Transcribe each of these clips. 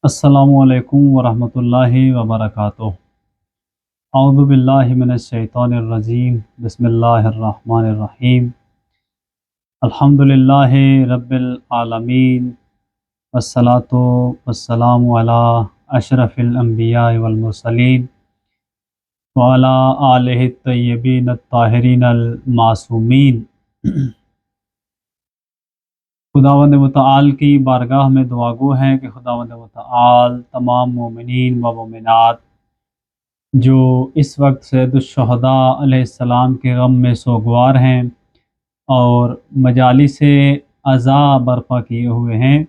السلام علیکم ورحمۃ اللہ وبرکاتہ۔ اعوذ باللہ من الشیطان الرجیم، بسم اللہ الرحمن الرحیم۔ الحمد للہ رب العالمین، والصلاة والسلام علی اشرف الانبیاء والمرسلین وعلی آلہ الطیبین الطاہرین المعصومین۔ خداوند متعال کی بارگاہ میں دعا گو ہیں کہ خداوند متعال تمام مومنین و مومنات جو اس وقت سید الشہداء علیہ السلام کے غم میں سوگوار ہیں اور مجالس عزا برپا کیے ہوئے ہیں،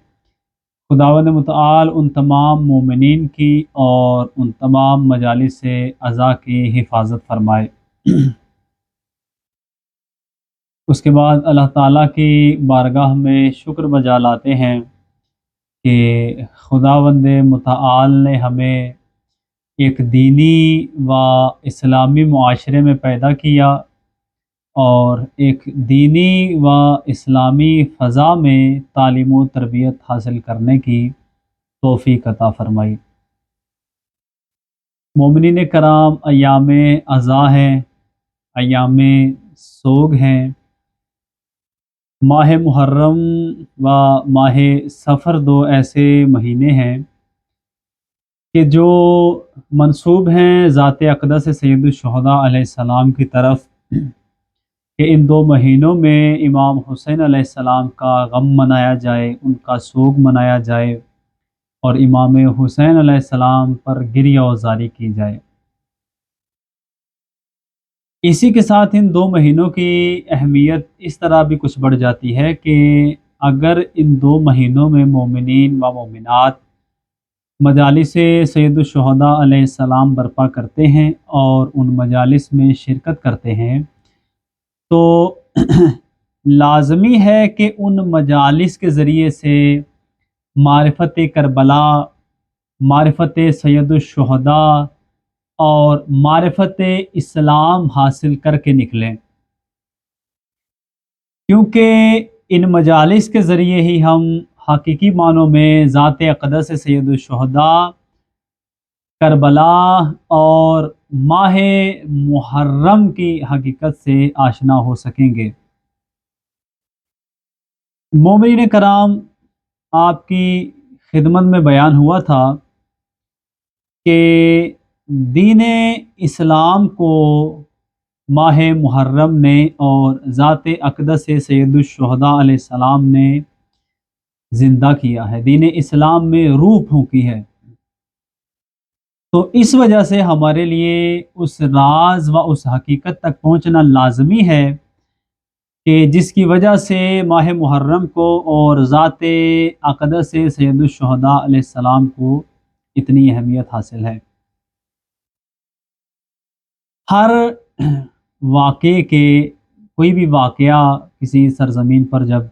خداوند متعال ان تمام مومنین کی اور ان تمام مجالس عزا کی حفاظت فرمائے۔ اس کے بعد اللہ تعالیٰ کی بارگاہ میں شکر بجا لاتے ہیں کہ خداوند متعال نے ہمیں ایک دینی و اسلامی معاشرے میں پیدا کیا اور ایک دینی و اسلامی فضا میں تعلیم و تربیت حاصل کرنے کی توفیق عطا فرمائی۔ مومنین کرام، ایام عزا ہیں، ایام سوگ ہیں۔ ماہ محرم و ماہ صفر دو ایسے مہینے ہیں کہ جو منسوب ہیں ذات اقدس سید الشہداء علیہ السلام کی طرف، کہ ان دو مہینوں میں امام حسین علیہ السلام کا غم منایا جائے، ان کا سوگ منایا جائے اور امام حسین علیہ السلام پر گریہ وزاری کی جائے۔ اسی کے ساتھ ان دو مہینوں کی اہمیت اس طرح بھی کچھ بڑھ جاتی ہے کہ اگر ان دو مہینوں میں مومنین و مومنات مجالس سید الشہداء علیہ السلام برپا کرتے ہیں اور ان مجالس میں شرکت کرتے ہیں تو لازمی ہے کہ ان مجالس کے ذریعے سے معرفت کربلا، معرفت سید الشہداء اور معرفت اسلام حاصل کر کے نکلیں، کیونکہ ان مجالس کے ذریعے ہی ہم حقیقی معنوں میں ذات اقدس سید الشہداء، کربلا اور ماہ محرم کی حقیقت سے آشنا ہو سکیں گے۔ مومنین کرام، آپ کی خدمت میں بیان ہوا تھا کہ دین اسلام کو ماہ محرم نے اور ذات اقدس سید الشہداء علیہ السلام نے زندہ کیا ہے، دین اسلام میں روح پھونکی ہے۔ تو اس وجہ سے ہمارے لیے اس راز و اس حقیقت تک پہنچنا لازمی ہے کہ جس کی وجہ سے ماہ محرم کو اور ذات اقدس سید الشہداء علیہ السلام کو اتنی اہمیت حاصل ہے۔ ہر واقعے کے، کوئی بھی واقعہ کسی سرزمین پر جب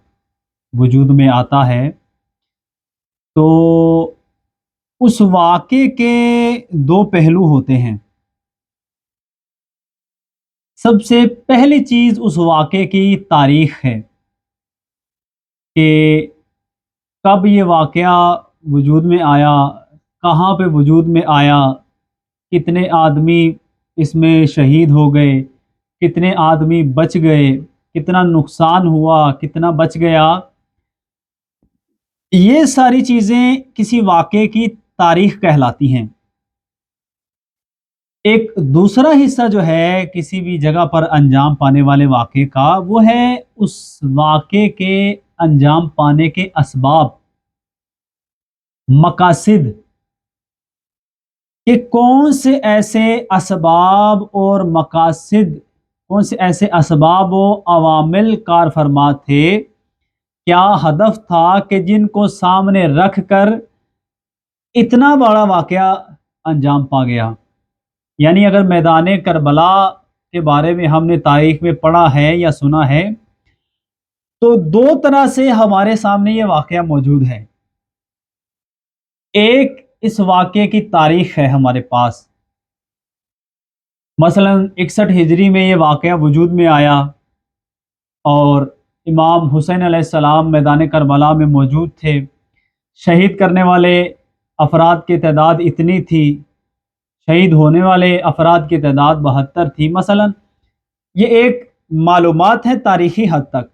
وجود میں آتا ہے تو اس واقعے کے دو پہلو ہوتے ہیں۔ سب سے پہلی چیز اس واقعے کی تاریخ ہے کہ کب یہ واقعہ وجود میں آیا، کہاں پہ وجود میں آیا، کتنے آدمی اس میں شہید ہو گئے، کتنے آدمی بچ گئے، کتنا نقصان ہوا، کتنا بچ گیا۔ یہ ساری چیزیں کسی واقعے کی تاریخ کہلاتی ہیں۔ ایک دوسرا حصہ جو ہے کسی بھی جگہ پر انجام پانے والے واقعے کا، وہ ہے اس واقعے کے انجام پانے کے اسباب، مقاصد، کہ کون سے ایسے اسباب اور مقاصد، کون سے ایسے اسباب و عوامل کار فرما تھے، کیا ہدف تھا کہ جن کو سامنے رکھ کر اتنا بڑا واقعہ انجام پا گیا۔ یعنی اگر میدان کربلا کے بارے میں ہم نے تاریخ میں پڑھا ہے یا سنا ہے تو دو طرح سے ہمارے سامنے یہ واقعہ موجود ہے۔ ایک، اس واقعے کی تاریخ ہے ہمارے پاس، مثلا 61 ہجری میں یہ واقعہ وجود میں آیا اور امام حسین علیہ السلام میدان کربلا میں موجود تھے، شہید کرنے والے افراد کی تعداد اتنی تھی، شہید ہونے والے افراد کی تعداد 72 تھی مثلا. یہ ایک معلومات ہے تاریخی حد تک.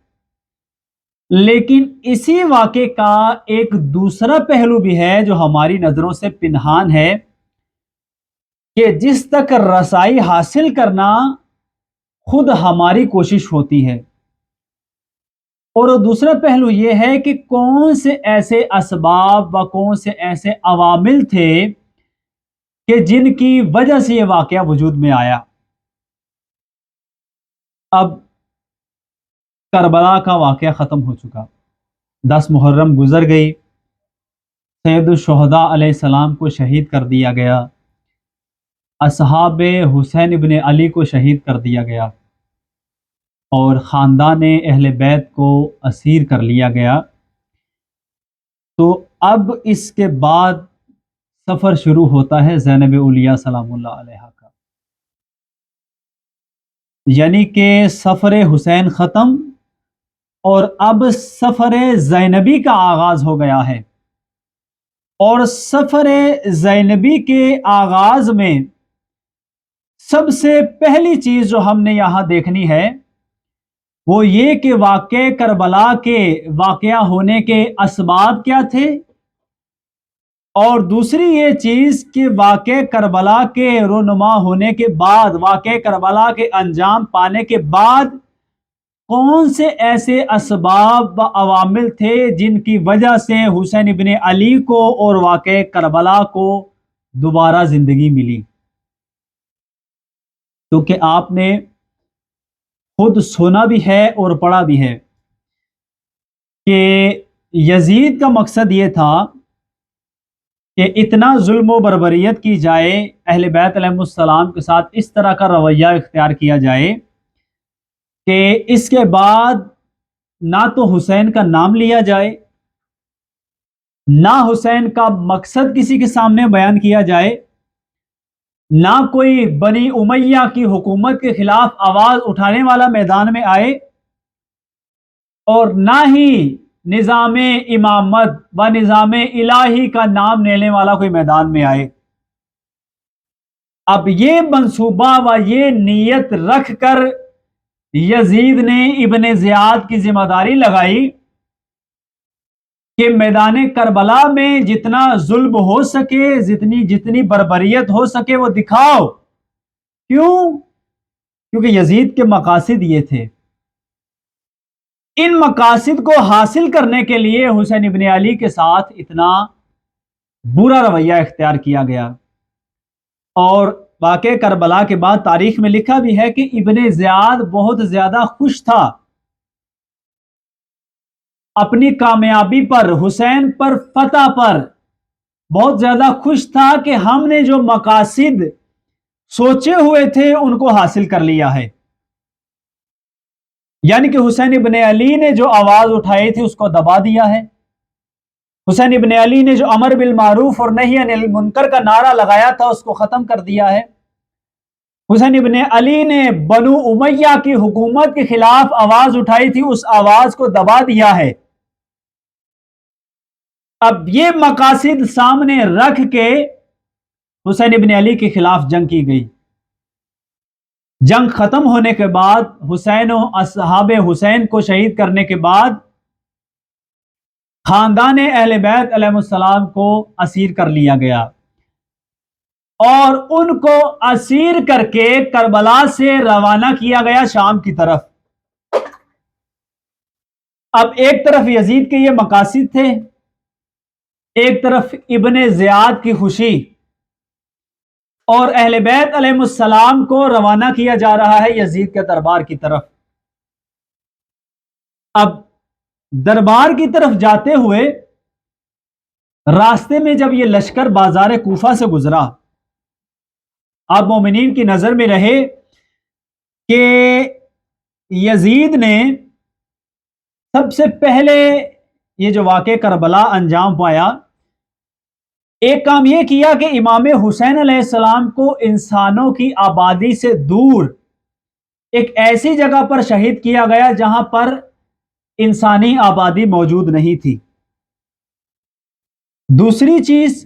لیکن اسی واقعے کا ایک دوسرا پہلو بھی ہے جو ہماری نظروں سے پنہان ہے کہ جس تک رسائی حاصل کرنا خود ہماری کوشش ہوتی ہے. اور دوسرا پہلو یہ ہے کہ کون سے ایسے اسباب و کون سے ایسے عوامل تھے کہ جن کی وجہ سے یہ واقعہ وجود میں آیا. اب کربلا کا واقعہ ختم ہو چکا، 10 محرم گزر گئی، سید الشہداء علیہ السلام کو شہید کر دیا گیا، اصحاب حسین ابن علی کو شہید کر دیا گیا، اور خاندان اہل بیت کو اسیر کر لیا گیا. تو اب اس کے بعد سفر شروع ہوتا ہے زینب اولیاء سلام اللہ علیہا کا، یعنی کہ سفر حسین ختم اور اب سفر زینبی کا آغاز ہو گیا ہے. اور سفر زینبی کے آغاز میں سب سے پہلی چیز جو ہم نے یہاں دیکھنی ہے وہ یہ کہ واقع کربلا کے واقعہ ہونے کے اسباب کیا تھے، اور دوسری یہ چیز کہ واقع کربلا کے رونما ہونے کے بعد، واقع کربلا کے انجام پانے کے بعد کون سے ایسے اسباب و عوامل تھے جن کی وجہ سے حسین ابن علی کو اور واقع کربلا کو دوبارہ زندگی ملی. کیونکہ آپ نے خود سنا بھی ہے اور پڑھا بھی ہے کہ یزید کا مقصد یہ تھا کہ اتنا ظلم و بربریت کی جائے، اہل بیت علیہ السلام کے ساتھ اس طرح کا رویہ اختیار کیا جائے کہ اس کے بعد نہ تو حسین کا نام لیا جائے، نہ حسین کا مقصد کسی کے سامنے بیان کیا جائے، نہ کوئی بنی امیہ کی حکومت کے خلاف آواز اٹھانے والا میدان میں آئے، اور نہ ہی نظام امامت و نظام الہی کا نام لینے والا کوئی میدان میں آئے. اب یہ منصوبہ و یہ نیت رکھ کر یزید نے ابن زیاد کی ذمہ داری لگائی کہ میدان کربلا میں جتنا ظلم ہو سکے، جتنی بربریت ہو سکے وہ دکھاؤ. کیوں؟ کیونکہ یزید کے مقاصد یہ تھے. ان مقاصد کو حاصل کرنے کے لیے حسین ابن علی کے ساتھ اتنا برا رویہ اختیار کیا گیا. اور واقع کربلا کے بعد تاریخ میں لکھا بھی ہے کہ ابن زیاد بہت زیادہ خوش تھا اپنی کامیابی پر، حسین پر فتح پر بہت زیادہ خوش تھا کہ ہم نے جو مقاصد سوچے ہوئے تھے ان کو حاصل کر لیا ہے. یعنی کہ حسین ابن علی نے جو آواز اٹھائی تھی اس کو دبا دیا ہے. حسین ابن علی نے جو امر بالمعروف اور نہی عن المنکر کا نعرہ لگایا تھا اس کو ختم کر دیا ہے. حسین ابن علی نے بنو امیہ کی حکومت کے خلاف آواز اٹھائی تھی، اس آواز کو دبا دیا ہے. اب یہ مقاصد سامنے رکھ کے حسین ابن علی کے خلاف جنگ کی گئی. جنگ ختم ہونے کے بعد حسین و اصحاب حسین کو شہید کرنے کے بعد خاندان اہل بیت علیہ السلام کو اسیر کر لیا گیا، اور ان کو اسیر کر کے کربلا سے روانہ کیا گیا شام کی طرف. اب ایک طرف یزید کے یہ مقاصد تھے، ایک طرف ابن زیاد کی خوشی، اور اہل بیت علیہ السلام کو روانہ کیا جا رہا ہے یزید کے دربار کی طرف. اب دربار کی طرف جاتے ہوئے راستے میں جب یہ لشکر بازار کوفہ سے گزرا، آپ مومنین کی نظر میں رہے کہ یزید نے سب سے پہلے یہ جو واقع کربلا انجام پایا، ایک کام یہ کیا کہ امام حسین علیہ السلام کو انسانوں کی آبادی سے دور ایک ایسی جگہ پر شہید کیا گیا جہاں پر انسانی آبادی موجود نہیں تھی. دوسری چیز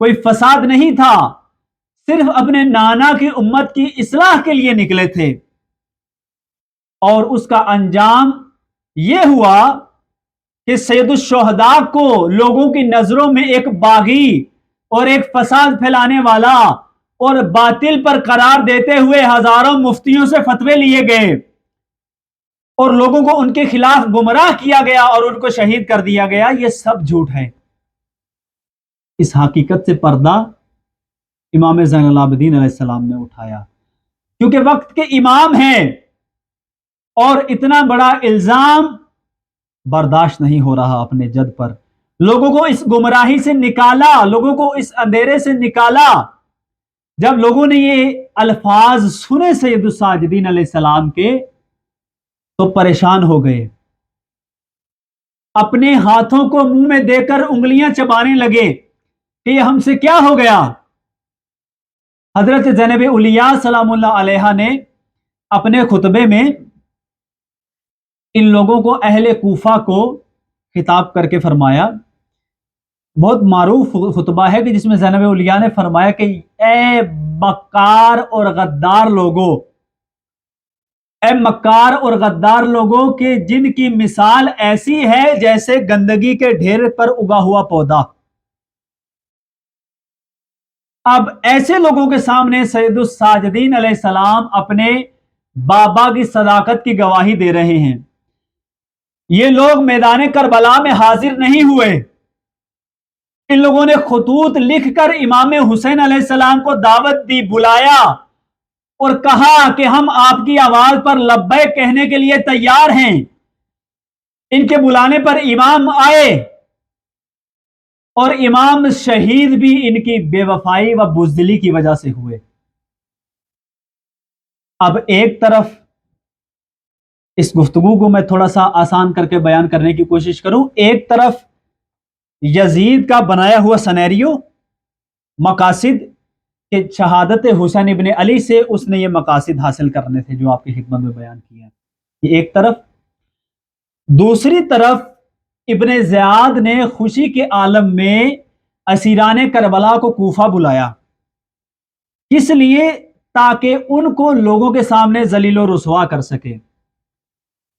کوئی فساد نہیں تھا، صرف اپنے نانا کی امت کی اصلاح کے لیے نکلے تھے، اور اس کا انجام یہ ہوا کہ سید الشہداء کو لوگوں کی نظروں میں ایک باغی اور ایک فساد پھیلانے والا اور باطل پر قرار دیتے ہوئے ہزاروں مفتیوں سے فتوے لیے گئے اور لوگوں کو ان کے خلاف گمراہ کیا گیا اور ان کو شہید کر دیا گیا، یہ سب جھوٹ ہے۔ اس حقیقت سے پردہ امام زین العابدین علیہ السلام نے اٹھایا، کیونکہ وقت کے امام ہیں اور اتنا بڑا الزام برداشت نہیں ہو رہا اپنے جد پر۔ لوگوں کو اس گمراہی سے نکالا، لوگوں کو اس اندھیرے سے نکالا۔ جب لوگوں نے یہ الفاظ سنے سید الساجدین علیہ السلام کے تو پریشان ہو گئے، اپنے ہاتھوں کو منہ میں دے کر انگلیاں چبانے لگے کہ یہ ہم سے کیا ہو گیا۔ حضرت زینب اولیاء سلام اللہ علیہا نے اپنے خطبے میں ان لوگوں کو، اہل کوفہ کو خطاب کر کے فرمایا، بہت معروف خطبہ ہے کہ جس میں زینب اولیاء نے فرمایا کہ اے مکار اور غدار لوگوں، اے مکار اور غدار لوگوں کہ جن کی مثال ایسی ہے جیسے گندگی کے ڈھیر پر اگا ہوا پودا۔ اب ایسے لوگوں کے سامنے سید الساجدین علیہ السلام اپنے بابا کی صداقت کی گواہی دے رہے ہیں۔ یہ لوگ میدان کربلا میں حاضر نہیں ہوئے، ان لوگوں نے خطوط لکھ کر امام حسین علیہ السلام کو دعوت دی، بلایا اور کہا کہ ہم آپ کی آواز پر لبیک کہنے کے لیے تیار ہیں۔ ان کے بلانے پر امام آئے اور امام شہید بھی ان کی بے وفائی و بزدلی کی وجہ سے ہوئے۔ اب ایک طرف اس گفتگو کو میں تھوڑا سا آسان کر کے بیان کرنے کی کوشش کروں، ایک طرف یزید کا بنایا ہوا سینیریو، مقاصد کہ شہادت حسین ابن علی سے اس نے یہ مقاصد حاصل کرنے تھے جو آپ کی خدمت میں بیان کیا، یہ ایک طرف۔ دوسری طرف ابن زیاد نے خوشی کے عالم میں اسیران کربلا کو کوفہ بلایا، اس لیے تاکہ ان کو لوگوں کے سامنے ذلیل و رسوا کر سکے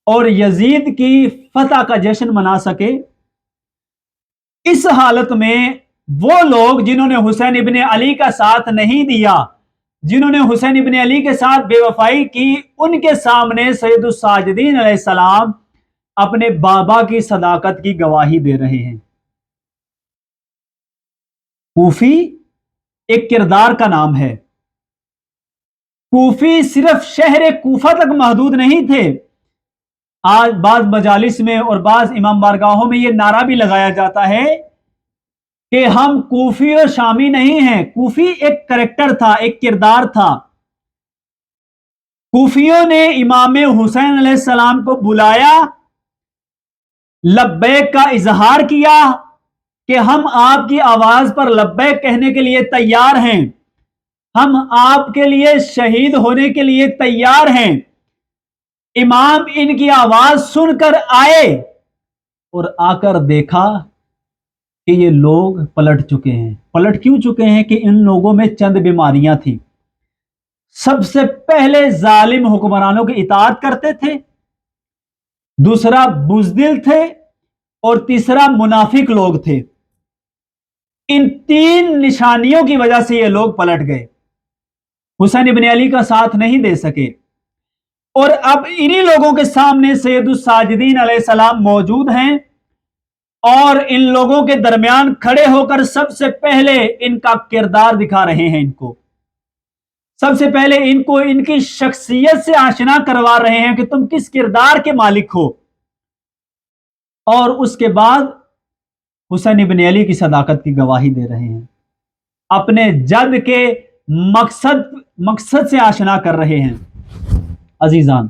اور یزید کی فتح کا جشن منا سکے۔ اس حالت میں وہ لوگ جنہوں نے حسین ابن علی کا ساتھ نہیں دیا، جنہوں نے حسین ابن علی کے ساتھ بے وفائی کی، ان کے سامنے سید الساجدین علیہ السلام اپنے بابا کی صداقت کی گواہی دے رہے ہیں۔ کوفی ایک کردار کا نام ہے۔ کوفی صرف شہر کوفہ تک محدود نہیں تھے، آج بعض مجالس میں اور بعض امام بارگاہوں میں یہ نعرہ بھی لگایا جاتا ہے کہ ہم کوفی اور شامی نہیں ہیں۔ کوفی ایک کریکٹر تھا، ایک کردار تھا۔ کوفیوں نے امام حسین علیہ السلام کو بلایا، لبیک کا اظہار کیا کہ ہم آپ کی آواز پر لبیک کہنے کے لیے تیار ہیں، ہم آپ کے لیے شہید ہونے کے لیے تیار ہیں۔ امام ان کی آواز سن کر آئے اور آ کر دیکھا کہ یہ لوگ پلٹ چکے ہیں۔ پلٹ کیوں چکے ہیں؟ کہ ان لوگوں میں چند بیماریاں تھیں۔ سب سے پہلے ظالم حکمرانوں کی اطاعت کرتے تھے، دوسرا بزدل تھے، اور تیسرا منافق لوگ تھے۔ ان تین نشانیوں کی وجہ سے یہ لوگ پلٹ گئے، حسین ابن علی کا ساتھ نہیں دے سکے۔ اور اب انہی لوگوں کے سامنے سید الساجدین علیہ السلام موجود ہیں اور ان لوگوں کے درمیان کھڑے ہو کر سب سے پہلے ان کا کردار دکھا رہے ہیں، ان کو سب سے پہلے ان کو ان کی شخصیت سے آشنا کروا رہے ہیں کہ تم کس کردار کے مالک ہو، اور اس کے بعد حسین ابن علی کی صداقت کی گواہی دے رہے ہیں، اپنے جد کے مقصد سے آشنا کر رہے ہیں۔ عزیزان،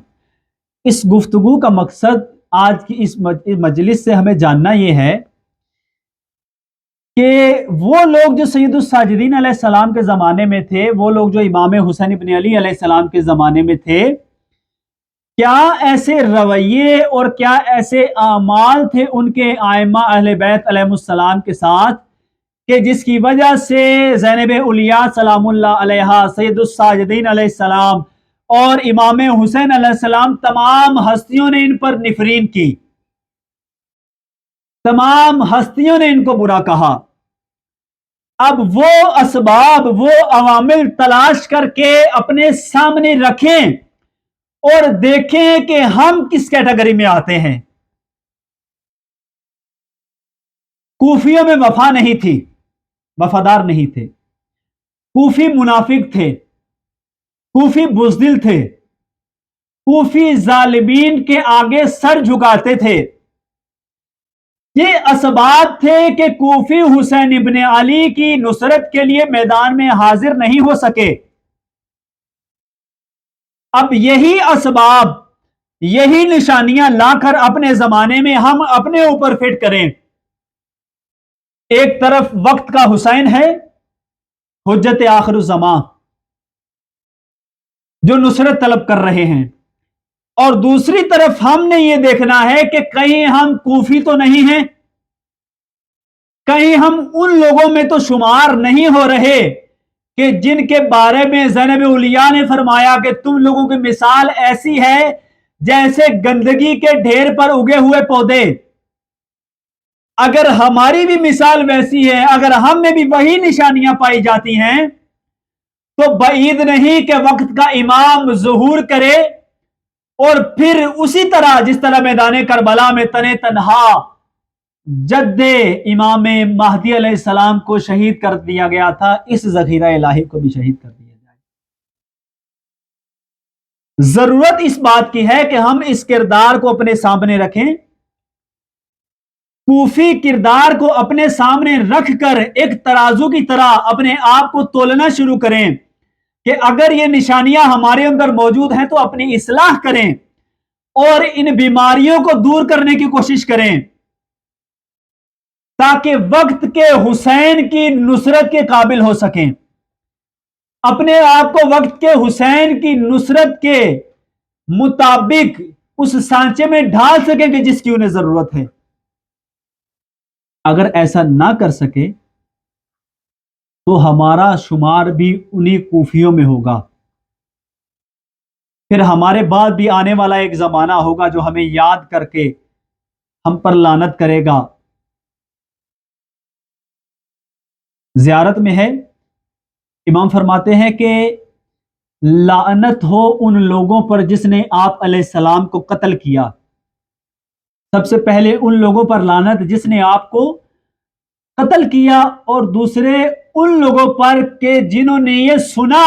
اس گفتگو کا مقصد آج کی اس مجلس سے ہمیں جاننا یہ ہے کہ وہ لوگ جو سید الساجدین علیہ السلام کے زمانے میں تھے، وہ لوگ جو امام حسین ابن علی علیہ السلام کے زمانے میں تھے، کیا ایسے رویے اور کیا ایسے اعمال تھے ان کے ائمہ اہل بیت علیہ السلام کے ساتھ کہ جس کی وجہ سے زینب الیاء سلام اللہ علیہا، سید الساجدین علیہ السلام اور امام حسین علیہ السلام، تمام ہستیوں نے ان پر نفرین کی، تمام ہستیوں نے ان کو برا کہا۔ اب وہ اسباب، وہ عوامل تلاش کر کے اپنے سامنے رکھیں اور دیکھیں کہ ہم کس کیٹیگری میں آتے ہیں۔ کوفیوں میں وفا نہیں تھی، وفادار نہیں تھے، کوفی منافق تھے، کوفی بزدل تھے، کوفی ظالمین کے آگے سر جھکاتے تھے۔ یہ اسباب تھے کہ کوفی حسین ابن علی کی نصرت کے لیے میدان میں حاضر نہیں ہو سکے۔ اب یہی اسباب، یہی نشانیاں لا کر اپنے زمانے میں ہم اپنے اوپر فٹ کریں۔ ایک طرف وقت کا حسین ہے، حجت آخر الزمان، جو نصرت طلب کر رہے ہیں، اور دوسری طرف ہم نے یہ دیکھنا ہے کہ کہیں ہم کوفی تو نہیں ہیں، کہیں ہم ان لوگوں میں تو شمار نہیں ہو رہے کہ جن کے بارے میں زینب الیاء نے فرمایا کہ تم لوگوں کی مثال ایسی ہے جیسے گندگی کے ڈھیر پر اگے ہوئے پودے۔ اگر ہماری بھی مثال ویسی ہے، اگر ہم میں بھی وہی نشانیاں پائی جاتی ہیں، تو بعید نہیں کہ وقت کا امام ظہور کرے اور پھر اسی طرح جس طرح میدان کربلا میں تنے تنہا جد امام مہدی علیہ السلام کو شہید کر دیا گیا تھا، اس ذخیرہ الہی کو بھی شہید کر دیا جائے۔ ضرورت اس بات کی ہے کہ ہم اس کردار کو اپنے سامنے رکھیں، کوفی کردار کو اپنے سامنے رکھ کر ایک ترازو کی طرح اپنے آپ کو تولنا شروع کریں کہ اگر یہ نشانیاں ہمارے اندر موجود ہیں تو اپنی اصلاح کریں اور ان بیماریوں کو دور کرنے کی کوشش کریں، تاکہ وقت کے حسین کی نصرت کے قابل ہو سکیں، اپنے آپ کو وقت کے حسین کی نصرت کے مطابق اس سانچے میں ڈھال سکیں کہ جس کی انہیں ضرورت ہے۔ اگر ایسا نہ کر سکے تو ہمارا شمار بھی انہی کوفیوں میں ہوگا، پھر ہمارے بعد بھی آنے والا ایک زمانہ ہوگا جو ہمیں یاد کر کے ہم پر لعنت کرے گا۔ زیارت میں ہے، امام فرماتے ہیں کہ لعنت ہو ان لوگوں پر جس نے آپ علیہ السلام کو قتل کیا۔ سب سے پہلے ان لوگوں پر لعنت جس نے آپ کو قتل کیا، اور دوسرے ان لوگوں پر کہ جنہوں نے یہ سنا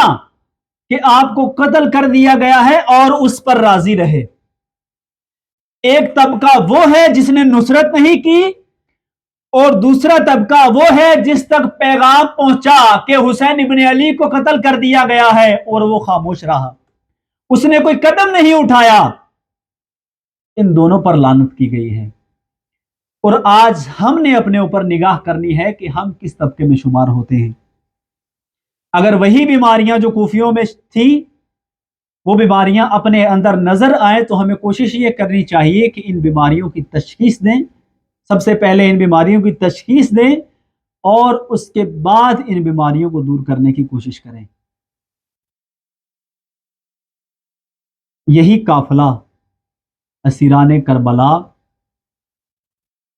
کہ آپ کو قتل کر دیا گیا ہے اور اس پر راضی رہے۔ ایک طبقہ وہ ہے جس نے نصرت نہیں کی، اور دوسرا طبقہ وہ ہے جس تک پیغام پہنچا کہ حسین ابن علی کو قتل کر دیا گیا ہے اور وہ خاموش رہا، اس نے کوئی قدم نہیں اٹھایا۔ ان دونوں پر لعنت کی گئی ہے، اور آج ہم نے اپنے اوپر نگاہ کرنی ہے کہ ہم کس طبقے میں شمار ہوتے ہیں۔ اگر وہی بیماریاں جو کوفیوں میں تھیں وہ بیماریاں اپنے اندر نظر آئیں تو ہمیں کوشش یہ کرنی چاہیے کہ ان بیماریوں کی تشخیص دیں، سب سے پہلے ان بیماریوں کی تشخیص دیں اور اس کے بعد ان بیماریوں کو دور کرنے کی کوشش کریں۔ یہی قافلہ اسیران کربلا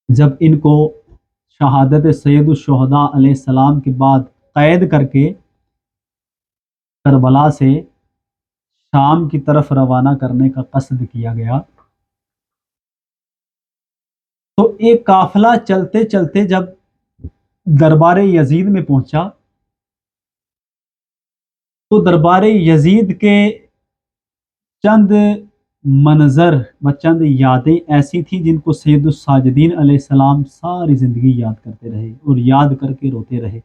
جب ان کو شہادت سید الشہداء علیہ السلام کے بعد قید کر کے کربلا سے شام کی طرف روانہ کرنے کا قصد کیا گیا، تو ایک قافلہ چلتے چلتے جب دربار یزید میں پہنچا تو دربار یزید کے چند منظر و چند یادیں ایسی تھیں جن کو سید الساجدین علیہ السلام ساری زندگی یاد کرتے رہے اور یاد کر کے روتے رہے۔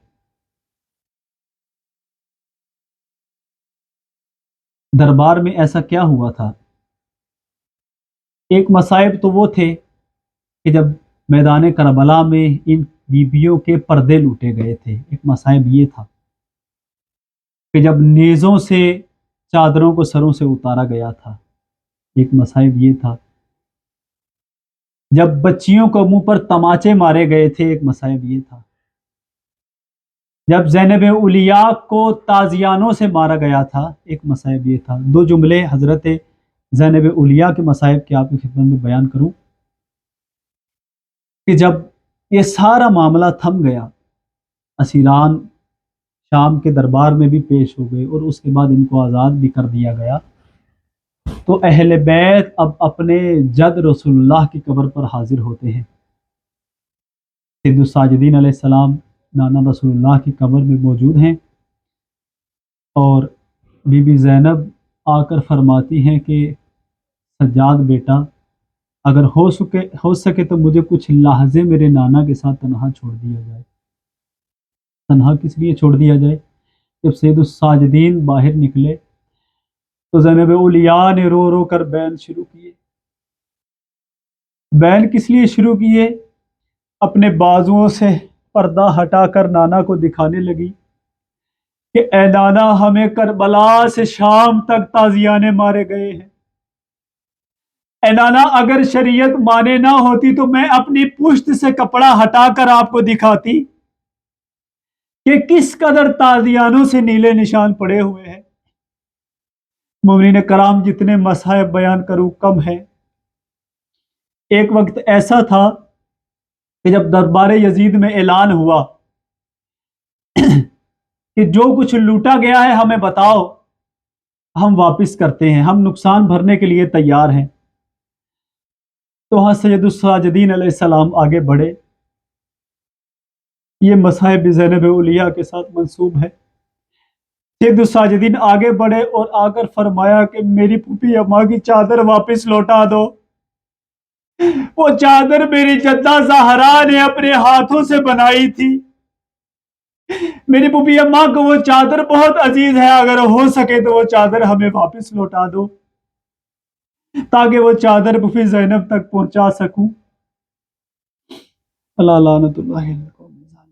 دربار میں ایسا کیا ہوا تھا؟ ایک مصائب تو وہ تھے کہ جب میدان کربلا میں ان بیبیوں کے پردے لوٹے گئے تھے، ایک مصائب یہ تھا کہ جب نیزوں سے چادروں کو سروں سے اتارا گیا تھا، ایک مصائب یہ تھا جب بچیوں کو منہ پر تماچے مارے گئے تھے، ایک مصائب یہ تھا۔ جب زینب اولیاء کو تازیانوں سے مارا گیا تھا، ایک مصائب یہ تھا، دو جملے حضرت زینب اولیاء کے مصائب کی آپ کی خدمت میں بیان کروں کہ جب یہ سارا معاملہ تھم گیا، اسیران شام کے دربار میں بھی پیش ہو گئے اور اس کے بعد ان کو آزاد بھی کر دیا گیا، تو اہل بیت اب اپنے جد رسول اللہ کی قبر پر حاضر ہوتے ہیں۔ سید الساجدین علیہ السلام نانا رسول اللہ کی قبر میں موجود ہیں، اور بی بی زینب آ کر فرماتی ہیں کہ سجاد بیٹا، اگر ہو سکے تو مجھے کچھ لحظے میرے نانا کے ساتھ تنہا چھوڑ دیا جائے۔ تنہا کس لیے چھوڑ دیا جائے؟ جب سید الساجدین باہر نکلے تو زینب اولیاء نے رو رو کر بین شروع کیے۔ بین کس لیے شروع کیے؟ اپنے بازوؤں سے پردہ ہٹا کر نانا کو دکھانے لگی کہ اے نانا، ہمیں کربلا سے شام تک تازیانے مارے گئے ہیں۔ اے نانا، اگر شریعت مانے نہ ہوتی تو میں اپنی پشت سے کپڑا ہٹا کر آپ کو دکھاتی کہ کس قدر تازیانوں سے نیلے نشان پڑے ہوئے ہیں۔ مومنین کرام، جتنے مصائب بیان کروں کم ہے۔ ایک وقت ایسا تھا کہ جب دربار یزید میں اعلان ہوا کہ جو کچھ لوٹا گیا ہے ہمیں بتاؤ، ہم واپس کرتے ہیں، ہم نقصان بھرنے کے لیے تیار ہیں۔ تو ہاں سید الساجدین علیہ السلام آگے بڑھے۔ یہ مصائب زینب اولیاء کے ساتھ منسوب ہے۔ سید الساجدین آگے بڑھے اور آ کر فرمایا کہ میری پھوپھی اماں کی چادر واپس لوٹا دو۔ وہ چادر میری جدہ زہرا نے اپنے ہاتھوں سے بنائی تھی۔ میری پھوپھی اماں کو وہ چادر بہت عزیز ہے، اگر ہو سکے تو وہ چادر ہمیں واپس لوٹا دو تاکہ وہ چادر پھوپھی زینب تک پہنچا سکوں۔ اللہ لعنت اللہ علیہ۔